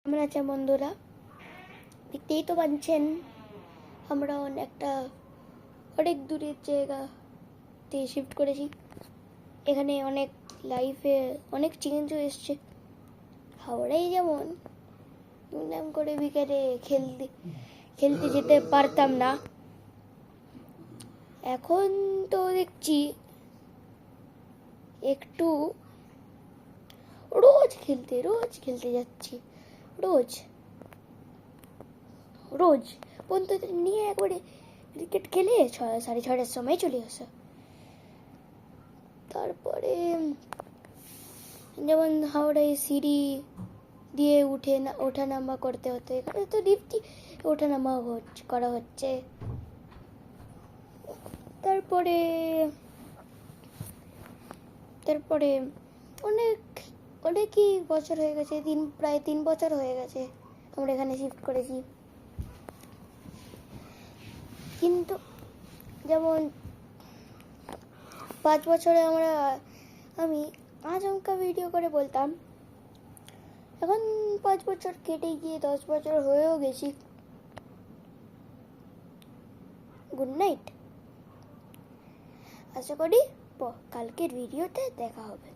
কেমন আছেন বন্ধুরা? দেখতেই তো পাচ্ছেন আমরা অনেক দূরের জায়গাতে শিফট করেছি। এখানে অনেক লাইফে অনেক চেঞ্জও এসছে। হাওড়ায় যেমন দুমদাম করে বিকেলে খেলতে যেতে পারতাম না, এখন তো দেখছি একটু রোজ খেলতে যাচ্ছি। রোজ রোজ বন্ধুদের নিয়ে একবারে ক্রিকেট খেলে 6:30টার সময় চলে আসা। তারপরে যেমন হাওড়ায় সিঁড়ি দিয়ে ওঠা নামা করতে হতো, এখানে তো লিফটই ওঠা নামা করা হচ্ছে। তারপরে তারপরে অনেক অনেকই বছর হয়ে গেছে, প্রায় 3 বছর হয়ে গেছে আমরা এখানে শিফট করেছি। কিন্তু যেমন 5 বছরে আমি আচমকা ভিডিও করে বলতাম, এখন 5 বছর কেটে গিয়ে 10 বছর হয়েও গেছি। Good night. আশা করি কালকের ভিডিওতে দেখা হবে।